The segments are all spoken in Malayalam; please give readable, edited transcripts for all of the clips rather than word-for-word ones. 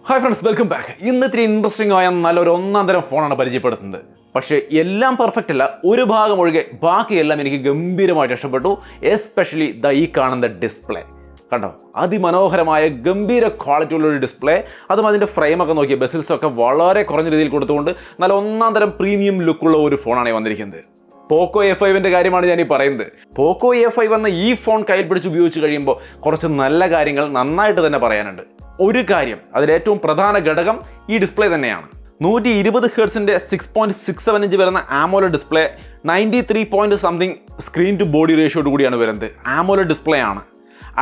Hi friends, welcome back. ഇന്നത്തെ ഇൻട്രസ്റ്റിംഗ് ആയ നല്ലൊരു ഒന്നാന്തരം ഫോണാണ് പരിചയപ്പെടുത്തുന്നത്. പക്ഷേ എല്ലാം പെർഫെക്റ്റ് അല്ല, ഒരു ഭാഗം ഒഴികെ ബാക്കിയെല്ലാം എനിക്ക് ഗംഭീരമായിട്ട് ഇഷ്ടപ്പെട്ടു. എസ്പെഷ്യലി ഈ കാണുന്ന ഡിസ്പ്ലേ കണ്ടോ, അതിമനോഹരമായ ഗംഭീര ക്വാളിറ്റിയുള്ള ഒരു ഡിസ്പ്ലേ. അതും അതിൻ്റെ ഫ്രെയിമൊക്കെ നോക്കിയ ബെസിൽസൊക്കെ വളരെ കുറഞ്ഞ രീതിയിൽ കൊടുത്തുകൊണ്ട് നല്ല ഒന്നാന്തരം പ്രീമിയം ലുക്കുള്ള ഒരു ഫോണാണ് വന്നിരിക്കുന്നത്. പോക്കോ F5 കാര്യമാണ് ഞാൻ ഈ പറയുന്നത്. പോക്കോ F5 എന്ന ഈ ഫോൺ കയ്യിൽ പിടിച്ച് ഉപയോഗിച്ച് കഴിയുമ്പോൾ കുറച്ച് നല്ല കാര്യങ്ങൾ നന്നായിട്ട് തന്നെ പറയാനുണ്ട്. ഒരു കാര്യം, അതിലേറ്റവും പ്രധാന ഘടകം ഈ ഡിസ്പ്ലേ തന്നെയാണ്. 120 ഹെർട്സിൻ്റെ 6.67 ഇഞ്ച് വരുന്ന AMOLED display, 93 screen to body റേഷ്യോട് കൂടിയാണ് വരുന്നത്. ആമോലെഡ് ഡിസ്പ്ലേ ആണ്.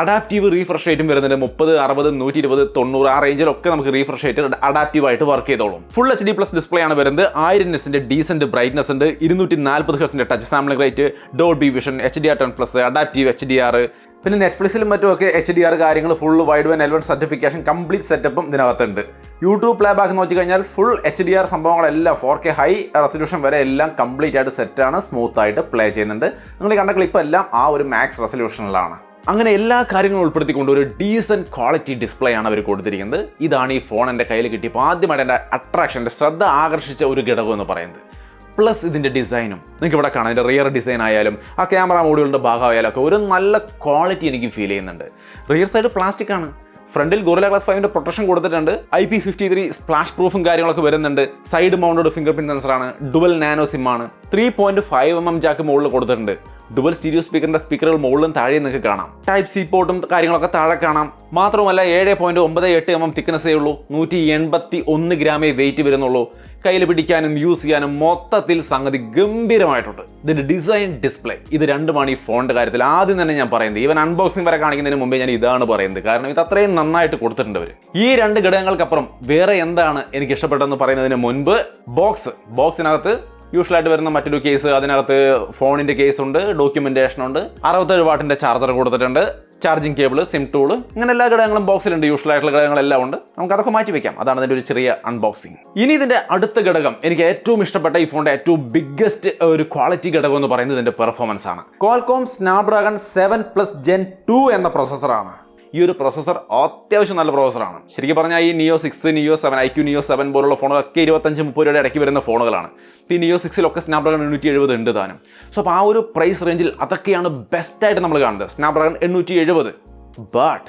അഡാപ്റ്റീവ് റീഫ്രഷ് റേറ്റും വരുന്നുണ്ട്. 30, 60, 120, 90 ആ റേഞ്ചിലൊക്കെ നമുക്ക് റീഫ്രഷ് റേറ്റ് അഡാപ്റ്റീവായിട്ട് വർക്ക് ചെയ്തോളും. ഫുൾ HD+ ഡിസ്പ്ലേ ആണ് വരുന്നത്. 1000 nits ഡീസന്റ് ബ്രൈറ്റ്നസ് ഉണ്ട്. 240 ഹെർട്സിൻ്റെ touch sampling rate, Dolby vision, HDR10+, adaptive HDR. പിന്നെ നെറ്റ്ഫ്ലിക്സിലും മറ്റുമൊക്കെ HDR കാര്യങ്ങൾ, full wide band L1 certification, complete സെറ്റപ്പും ഇതിനകത്തുണ്ട്. യൂട്യൂബ് പ്ലേ ബാക്ക് നോക്കി കഴിഞ്ഞാൽ ഫുൾ HDR സംഭവങ്ങളെല്ലാം 4K ഹൈ റെസൊല്യൂഷൻ വരെ എല്ലാം കംപ്ലീറ്റ് ആയിട്ട് സെറ്റാണ്, സ്മൂത്ത് ആയിട്ട് പ്ലേ ചെയ്യുന്നുണ്ട്. നിങ്ങൾ കണ്ട ക്ലിപ്പ് എല്ലാം ആ ഒരു മാക്സ് റെസൊല്യൂഷനിലാണ്. അങ്ങനെ എല്ലാ കാര്യങ്ങളും ഉൾപ്പെടുത്തിക്കൊണ്ട് ഒരു ഡീസൻറ്റ് ക്വാളിറ്റി ഡിസ്പ്ലേ ആണ് അവർ കൊടുത്തിരിക്കുന്നത്. ഇതാണ് ഈ ഫോൺ എൻ്റെ കയ്യിൽ കിട്ടിയപ്പോൾ ആദ്യമായിട്ട് എൻ്റെ അട്രാക്ഷൻ, എൻ്റെ ശ്രദ്ധ ആകർഷിച്ച ഒരു ഘടകം എന്ന് പറയുന്നത്. പ്ലസ് ഇതിൻ്റെ ഡിസൈനും നിങ്ങൾക്ക് ഇവിടെ കാണാം. ഇതിൻ്റെ റിയർ ഡിസൈൻ ആയാലും ആ ക്യാമറ മോഡ്യൂളിൻ്റെ ഭാഗമായാലും ഒക്കെ ഒരു നല്ല ക്വാളിറ്റി എനിക്ക് ഫീൽ ചെയ്യുന്നുണ്ട്. റിയർ സൈഡ് പ്ലാസ്റ്റിക് ആണ്. ഫ്രണ്ടിൽ ഗോറില്ല ഗ്ലാസ് 5 പ്രൊട്ടക്ഷൻ കൊടുത്തിട്ടുണ്ട്. IP53 സ്പ്ലാഷ് പ്രൂഫും കാര്യങ്ങളൊക്കെ വരുന്നുണ്ട്. സൈഡ് മൗണ്ടഡ് ഫിംഗർ പ്രിന്റ് സെൻസറാണ്. ഡുവൽ നാനോ സിം ആണ്. 3.5mm ജാക്ക് മുകളിൽ കൊടുത്തിട്ടുണ്ട്. ഡുവൽ സ്റ്റീരിയോ സ്പീക്കറുകൾ മുകളിലും താഴെ നിങ്ങൾക്ക് കാണാം. ടൈപ്പ് സി പോർട്ടും കാര്യങ്ങളൊക്കെ താഴെ കാണാം. മാത്രമല്ല 7.98mm തിക്നെസ്സേ ഉള്ളൂ. 181 ഗ്രാമേ വെയിറ്റ് വരുന്നുള്ളൂ. കയ്യിൽ പിടിക്കാനും യൂസ് ചെയ്യാനും മൊത്തത്തിൽ സംഗതി ഗംഭീരമായിട്ടുണ്ട്. ഇതിന്റെ ഡിസൈൻ, ഡിസ്പ്ലേ, ഇത് രണ്ടുമാണ് ഈ ഫോണിന്റെ കാര്യത്തിൽ ആദ്യം തന്നെ ഞാൻ പറയുന്നത്. ഈവൻ അൺബോക്സിംഗ് വരെ കാണിക്കുന്നതിന് മുമ്പേ ഞാൻ ഇതാണ് പറയുന്നത്. കാരണം ഇത് അത്രയും നന്നായിട്ട് കൊടുത്തിട്ടുണ്ട് അവർ. ഈ രണ്ട് ഘടകങ്ങൾക്കപ്പുറം വേറെ എന്താണ് എനിക്ക് ഇഷ്ടപ്പെട്ടതെന്ന് പറയുന്നതിന് മുൻപ് ബോക്സിനകത്ത് യൂഷ്വലായിട്ട് വരുന്ന മറ്റൊരു കേസ്, അതിനകത്ത് ഫോണിൻ്റെ കേസ് ഉണ്ട്, ഡോക്യുമെൻറ്റേഷൻ ഉണ്ട്, 67 വാട്ടിൻ്റെ ചാർജർ കൊടുത്തിട്ടുണ്ട്, ചാർജിങ് കേബിൾ, സിം ടൂള്, അങ്ങനെ എല്ലാ ഘടകങ്ങളും ബോക്സിലുണ്ട്. യൂഷ്വലായിട്ടുള്ള ഘടകങ്ങളെല്ലാം ഉണ്ട്. നമുക്ക് അതൊക്കെ മാറ്റി വെക്കാം. അതാണ് ഇതിൻ്റെ ഒരു ചെറിയ അൺബോക്സിങ്. ഇനി ഇതിൻ്റെ അടുത്ത ഘടകം, എനിക്ക് ഏറ്റവും ഇഷ്ടപ്പെട്ട ഈ ഫോണിൻ്റെ ഏറ്റവും ബിഗ്ഗസ്റ്റ് ഒരു ക്വാളിറ്റി ഘടകം എന്ന് പറയുന്നത് ഇതിൻ്റെ പെർഫോമൻസ് ആണ്. Qualcomm Snapdragon 7+ Gen2 എന്ന പ്രോസസ്സറാണ്. ഈ ഒരു പ്രോസസ്സർ അത്യാവശ്യം നല്ല പ്രോസസ്സറാണ്. ശരിക്കും പറഞ്ഞാൽ ഈ Neo 6, Neo 7, IQ Neo 7 പോലുള്ള ഫോണുകളൊക്കെ 25-30 രൂപയുടെ ഇടയ്ക്ക് വരുന്ന ഫോണുകളാണ്. ഈ Neo 6-ലൊക്കെ Snapdragon 870 ഉണ്ട് താനും. സോ അപ്പോൾ ആ ഒരു പ്രൈസ് റേഞ്ചിൽ അതൊക്കെയാണ് ബെസ്റ്റായിട്ട് നമ്മൾ കാണുന്നത്. Snapdragon 870. ബട്ട്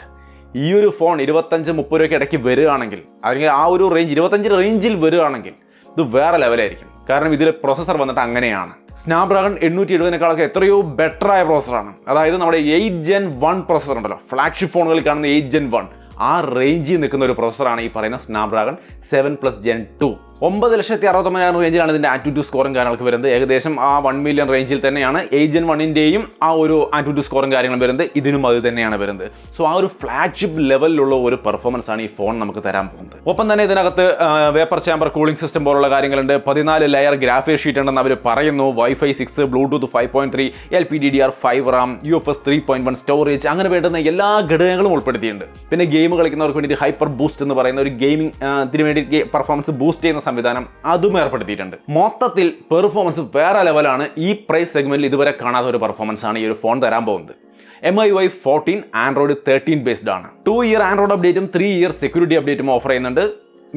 ഈ ഒരു ഫോൺ 25-30 രൂപയ്ക്ക് ഇടയ്ക്ക് വരികയാണെങ്കിൽ, അല്ലെങ്കിൽ ആ ഒരു റേഞ്ച് 25 റേഞ്ചിൽ വരികയാണെങ്കിൽ ഇത് വേറെ ലെവലായിരിക്കും. കാരണം ഇതിലെ പ്രോസസ്സർ വന്നിട്ട് അങ്ങനെയാണ്. സ്നാപ്ഡ്രാഗൺ 870 എത്രയോ ബെറ്റർ ആയ പ്രോസസ്സറാണ്. അതായത് നമ്മുടെ 8 Gen 1 പ്രോസസ്സർ ഉണ്ടല്ലോ, ഫ്ലാഗ്ഷിപ്പ് ഫോണുകളിൽ കാണുന്ന 8 Gen 1, ആ റേഞ്ചിൽ നിൽക്കുന്ന ഒരു പ്രോസസ്സറാണ് ഈ പറയുന്ന സ്നാപ്ഡ്രാഗൺ 7+ Gen2. 9,69,000 റേഞ്ചിലാണ് ഇതിൻ്റെ ആൻറ്റുറ്റു സ്കോറും കാര്യങ്ങളൊക്കെ വരുന്നത്. ഏകദേശം ആ 1 million റേഞ്ചിൽ തന്നെയാണ് 8 Gen 1-ൻ്റെയും ആ ഒരു ആൻറ്റുറ്റു സ്കോറും കാര്യങ്ങളും വരുന്നത്. ഇതിനും അത് തന്നെയാണ് വരുന്നത്. സോ ആ ഒരു ഫ്ലാഗ്ഷിപ്പ് ലെവലിലുള്ള ഒരു പെർഫോമൻസ് ആണ് ഈ ഫോൺ നമുക്ക് തരാൻ പോകുന്നത്. ഒപ്പം തന്നെ ഇതിനകത്ത് വേപ്പർ ചാമ്പർ കൂളിംഗ് സിസ്റ്റം പോലുള്ള കാര്യങ്ങളുണ്ട്. 14 ലെയർ ഗ്രാഫിക്സ് ഷീറ്റ് ഉണ്ടെന്ന് അവർ പറയുന്നു. Wi-Fi 6, Bluetooth 5.3, LPDDR5 RAM, UFS 3.1 storage, അങ്ങനെ വേണ്ടുന്ന എല്ലാ ഘടകങ്ങളും ഉൾപ്പെടുത്തിയിട്ടുണ്ട്. പിന്നെ ഗെയിം കളിക്കുന്നവർക്ക് വേണ്ടി ഹൈപ്പർ ബൂസ്റ്റ് എന്ന് പറയുന്ന ഒരു ഗെയിമിംഗ് വേണ്ടി പെർഫോമൻസ് ബൂസ്റ്റ് ചെയ്യുന്ന സംവിധാനം അതും ഏർപ്പെടുത്തിയിട്ടുണ്ട്. മൊത്തത്തിൽ പെർഫോമൻസ് വേറെ ലെവലാണ്. ഈ പ്രൈസ് സെഗ്മെന്റിൽ ഇതുവരെ കാണാത്ത ഒരു പെർഫോമൻസ് ആണ് ഈ ഒരു ഫോൺ തരാൻ പോകുന്നത്. MIUI 14, Android 13 ബേസ്ഡ് ആണ്. 2 year ആൻഡ്രോയിഡ് അപ്ഡേറ്റും 3 year സെക്യൂരിറ്റി അപ്ഡേറ്റും ഓഫർ ചെയ്യുന്നുണ്ട്.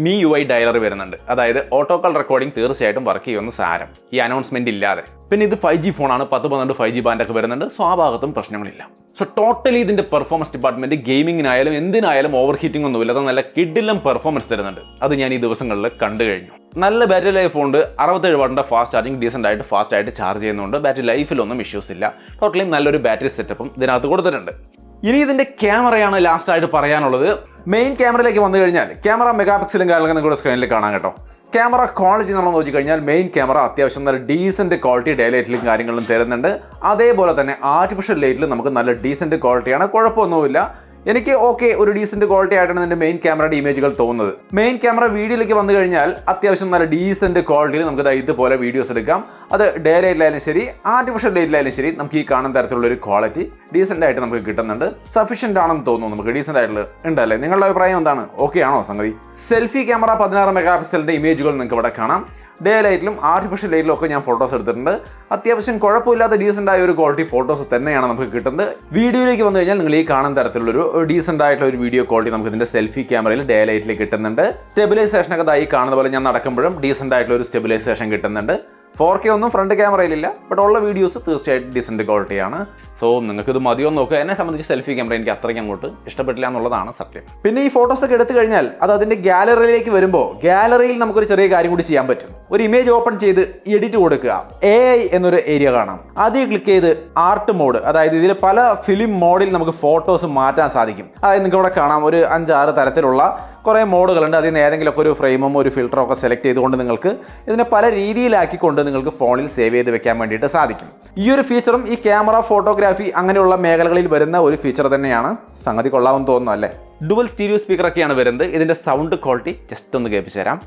MIUI ഡയലർ വരുന്നുണ്ട്. അതായത് ഓട്ടോകോൾ റെക്കോർഡിംഗ് തീർച്ചയായിട്ടും വർക്ക് ചെയ്യുമെന്ന് സാരം, ഈ അനൗൺസ്മെന്റ് ഇല്ലാതെ. പിന്നെ ഇത് 5G ഫോണാണ്. 10-12 5G ബാൻഡൊക്കെ വരുന്നുണ്ട്. സോ ആ ഭാഗത്തും പ്രശ്നങ്ങളില്ല. സോ ടോട്ടലി ഇതിന്റെ പെർഫോമൻസ് ഡിപ്പാർട്ട്മെന്റ് ഗെയിമിങ്ങിനായാലും എന്തിനായാലും ഓവർ ഹീറ്റിംഗ് ഒന്നുമില്ല. അത് നല്ല കിഡിലും പെർഫോമൻസ് തരുന്നുണ്ട്. അത് ഞാൻ ഈ ദിവസങ്ങളിൽ കണ്ടു കഴിഞ്ഞു. നല്ല ബാറ്ററി ലൈഫ് ഉണ്ട്. 67 വാട്ടിന്റെ ഫാസ്റ്റ് ചാർജിങ്, ഡീസൻ്റ് ആയിട്ട് ഫാസ്റ്റ് ആയിട്ട് ചാർജ് ചെയ്യുന്നുണ്ട്. ബാറ്ററി ലൈഫിലൊന്നും ഇഷ്യൂസ് ഇല്ല. ടോട്ടലി നല്ലൊരു ബാറ്ററി സെറ്റപ്പും ഇതിനകത്ത് കൊടുത്തിട്ടുണ്ട്. ഇനി ഇതിന്റെ ക്യാമറയാണ് ലാസ്റ്റ് ആയിട്ട് പറയാനുള്ളത്. മെയിൻ ക്യാമറയിലേക്ക് വന്നു കഴിഞ്ഞാൽ ക്യാമറ മെഗാപിക്സലും കാര്യങ്ങളൊക്കെ നിങ്ങളുടെ സ്ക്രീനിൽ കാണാൻ കേട്ടോ. ക്യാമറ ക്വാളിറ്റി നമ്മൾ നോക്കിക്കഴിഞ്ഞാൽ മെയിൻ ക്യാമറ അത്യാവശ്യം നല്ല ഡീസൻറ്റ് ക്വാളിറ്റി ഡേ ലൈറ്റിലും കാര്യങ്ങളും തരുന്നുണ്ട്. അതേപോലെ തന്നെ ആർട്ടിഫിഷ്യൽ ലൈറ്റിൽ നമുക്ക് നല്ല ഡീസൻറ്റ് ക്വാളിറ്റിയാണ്. കുഴപ്പമൊന്നുമില്ല. എനിക്ക് ഓക്കെ, ഒരു ഡീസൻറ്റ് ക്വാളിറ്റി ആയിട്ടാണ് എൻ്റെ മെയിൻ ക്യാമറയുടെ ഇമേജുകൾ തോന്നുന്നത്. മെയിൻ ക്യാമറ വീഡിയോയിലേക്ക് വന്നു കഴിഞ്ഞാൽ അത്യാവശ്യം നല്ല ഡീസൻറ്റ് ക്വാളിറ്റിയിൽ നമുക്ക് ഇതുപോലെ വീഡിയോസ് എടുക്കാം. അത് ഡേ ലൈറ്റിലായാലും ശരി, ആർട്ടിഫിഷ്യൽ ലൈറ്റിലായാലും ശരി, നമുക്ക് ഈ കാണുന്ന തരത്തിലുള്ള ഒരു ക്വാളിറ്റി ഡീസൻ്റ് ആയിട്ട് നമുക്ക് കിട്ടുന്നുണ്ട്. സഫീഷ്യൻ്റ് ആണെന്ന് തോന്നുന്നു. നമുക്ക് ഡീസൻ്റ് ആയിട്ടുള്ള ഉണ്ടല്ലേ? നിങ്ങളുടെ അഭിപ്രായം എന്താണ്? ഓക്കെ ആണോ സംഗതി? സെൽഫി ക്യാമറ 16 മെഗാപിക്സലിൻ്റെ ഇമേജുകൾ നിങ്ങൾക്ക് ഇവിടെ കാണാം. ഡേ ലൈറ്റിലും ആർട്ടിഫിഷ്യൽ ലൈറ്റിലും ഒക്കെ ഞാൻ ഫോട്ടോസ് എടുത്തിട്ടുണ്ട്. അത്യാവശ്യം കുഴപ്പമില്ലാത്ത ഡീസൻ്റ് ആയ ഒരു ക്വാളിറ്റി ഫോട്ടോസ് തന്നെയാണ് നമുക്ക് കിട്ടുന്നത്. വീഡിയോയിലേക്ക് വന്നു കഴിഞ്ഞാൽ നിങ്ങൾ ഈ കാണുന്ന തരത്തിലുള്ളൊരു ഡീസൻ്റ് ആയിട്ടുള്ള ഒരു വീഡിയോ ക്വാളിറ്റി നമുക്ക് ഇതിൻ്റെ സെൽഫി ക്യാമറയിൽ ഡേ ലൈറ്റിൽ കിട്ടുന്നുണ്ട്. സ്റ്റെബിലൈസേഷനൊക്കെ ഇതായി കാണുന്ന പോലെ ഞാൻ നടക്കുമ്പോഴും ഡീസൻ്റ് ആയിട്ടുള്ള ഒരു സ്റ്റെബിലൈസേഷൻ കിട്ടുന്നുണ്ട്. 4K ഒന്നും ഫ്രണ്ട് ക്യാമറയിലില്ല, ബട്ട് ഉള്ള വീഡിയോസ് തീർച്ചയായിട്ടും ഡീസൻറ്റ് ക്വാളിറ്റിയാണ്. സോ നിങ്ങൾക്കിത് മതിയോ നോക്കുക. എന്നെ സംബന്ധിച്ച് സെൽഫി ക്യാമറ എനിക്ക് അത്രയ്ക്ക് അങ്ങോട്ട് ഇഷ്ടപ്പെട്ടില്ല എന്നുള്ളതാണ് സത്യം. പിന്നെ ഈ ഫോട്ടോസൊക്കെ എടുത്തു കഴിഞ്ഞാൽ അത് അതിൻ്റെ ഗാലറിയിലേക്ക് വരുമ്പോൾ ഗാലറിയിൽ നമുക്കൊരു ചെറിയ കാര്യം കൂടി ചെയ്യാൻ പറ്റും. ഒരു ഇമേജ് ഓപ്പൺ ചെയ്ത് എഡിറ്റ് കൊടുക്കുക. AI എന്നൊരു ഏരിയ കാണാം. ആദ്യം ക്ലിക്ക് ചെയ്ത് ആർട്ട് മോഡ്, അതായത് ഇതിൽ പല ഫിലിം മോഡിൽ നമുക്ക് ഫോട്ടോസ് മാറ്റാൻ സാധിക്കും. അതായത് നിങ്ങൾക്ക് ഇവിടെ കാണാം ഒരു 5-6 തരത്തിലുള്ള കുറേ മോഡുകളുണ്ട്. അതിൽ നിന്ന് ഏതെങ്കിലുമൊക്കെ ഒരു ഫ്രെയിമും ഒരു ഫിൽറ്ററും ഒക്കെ സെലക്ട് ചെയ്തുകൊണ്ട് നിങ്ങൾക്ക് ഇതിനെ പല രീതിയിലാക്കിക്കൊണ്ട് നിങ്ങൾക്ക് ഫോണിൽ സേവ് ചെയ്ത് വെക്കാൻ വേണ്ടിയിട്ട് സാധിക്കും. ഈ ഒരു ഫീച്ചറും ഈ ക്യാമറ, ഫോട്ടോഗ്രാഫി അങ്ങനെയുള്ള മേഖലകളിൽ വരുന്ന ഒരു ഫീച്ചർ തന്നെയാണ്. സംഗതി കൊള്ളാമെന്ന് തോന്നുന്നു അല്ലേ? ഡുവൽ സ്റ്റീരിയോ സ്പീക്കറൊക്കെയാണ് വരുന്നത്. ഇതിൻ്റെ സൗണ്ട് ക്വാളിറ്റി ജസ്റ്റ് ഒന്ന് കേൾപ്പിച്ചു തരാം.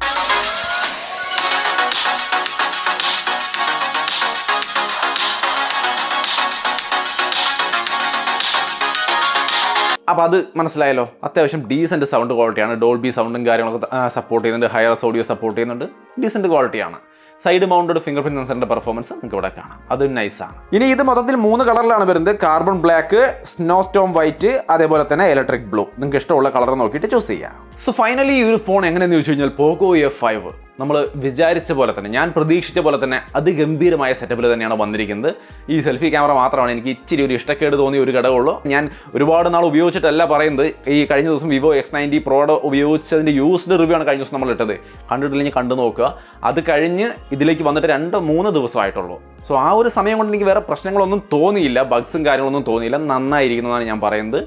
അപ്പോൾ അത് മനസ്സിലായല്ലോ. അത്യാവശ്യം ഡീസൻറ്റ് സൗണ്ട് ക്വാളിറ്റിയാണ്. ഡോൾബി സൗണ്ടും കാര്യങ്ങളൊക്കെ സപ്പോർട്ട് ചെയ്യുന്നുണ്ട്. ഹയർ ഓഡിയോ സപ്പോർട്ട് ചെയ്യുന്നുണ്ട്. ഡീസൻറ്റ് ക്വാളിറ്റിയാണ്. സൈഡ് മൗണ്ടഡ് ഫിംഗർ പ്രിന്റ് സെൻസറിന്റെ പെർഫോമൻസ് നിങ്ങൾക്ക് ഇവിടെ കാണാം. അത് നൈസാണ്. ഇനി ഇത് മൊത്തത്തിൽ 3 കളറിലാണ് വരുന്നത്. Carbon black, snow Storm white, അതേപോലെ തന്നെ ഇലക്ട്രിക് ബ്ലൂ. നിങ്ങൾക്ക് ഇഷ്ടമുള്ള കളർ നോക്കിയിട്ട് ചൂസ് ചെയ്യാം. സോ ഫൈനലി ഈ ഒരു ഫോൺ എങ്ങനെയെന്ന് ചോദിച്ചു കഴിഞ്ഞാൽ പോക്കോ F5 നമ്മൾ വിചാരിച്ച പോലെ തന്നെ, ഞാൻ പ്രതീക്ഷിച്ച പോലെ തന്നെ അതിഗംഭീരമായ സെറ്റപ്പിൽ തന്നെയാണ് വന്നിരിക്കുന്നത്. ഈ സെൽഫി ക്യാമറ മാത്രമാണ് എനിക്ക് ഇച്ചിരി ഒരു ഇഷ്ടക്കേട് തോന്നിയ ഒരു ഘടകമുള്ളൂ. ഞാൻ ഒരുപാട് നാൾ ഉപയോഗിച്ചിട്ടല്ല പറയുന്നത്. ഈ കഴിഞ്ഞ ദിവസം വിവോ X90 പ്രോയുടെ ഉപയോഗിച്ചതിൻ്റെ യൂസ്ഡ് റിവ്യൂ ആണ് കഴിഞ്ഞ ദിവസം നമ്മൾ ഇട്ടത്. കണ്ടിട്ടില്ലെങ്കിൽ കണ്ടു നോക്കുക. അത് കഴിഞ്ഞ് ഇതിലേക്ക് വന്നിട്ട് 2-3 ദിവസമായിട്ടുള്ളൂ. സോ ആ ഒരു സമയം കൊണ്ട് എനിക്ക് വേറെ പ്രശ്നങ്ങളൊന്നും തോന്നിയില്ല, ബഗ്സും കാര്യങ്ങളൊന്നും തോന്നിയില്ല. നന്നായിരിക്കുന്നതാണ് ഞാൻ പറയുന്നത്.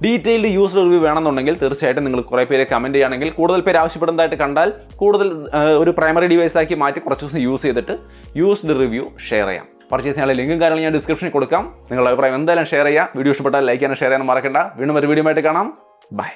ഡീറ്റെയിൽഡ് യൂസ്ഡ് റിവ്യൂ വേണമെന്നുണ്ടെങ്കിൽ തീർച്ചയായിട്ടും നിങ്ങൾ കുറേ പേര് കമൻറ്റ് ചെയ്യുകയാണെങ്കിൽ, കൂടുതൽ പേര് ആവശ്യപ്പെടുന്നതായിട്ട് കണ്ടാൽ കൂടുതൽ ഒരു പ്രൈമറി ഡിവൈസ് ആക്കി മാറ്റി കുറച്ച് ദിവസം യൂസ് ചെയ്തിട്ട് യൂസ്ഡ് റിവ്യൂ ഷെയർ ചെയ്യാം. പർച്ചേസ് ചെയ്യാനുള്ള ലിങ്കും കാര്യങ്ങളും ഞാൻ ഡിസ്ക്രിപ്ഷനിൽ കൊടുക്കാം. നിങ്ങളുടെ അഭിപ്രായം എന്തായാലും ഷെയർ ചെയ്യാം. വീഡിയോ ഇഷ്ടപ്പെട്ടാൽ ലൈക്ക് ചെയ്യാനും ഷെയർ ചെയ്യാനും മറക്കണ്ട. വീണ്ടും ഒരു വീഡിയോ ആയിട്ട് കാണാം. ബൈ.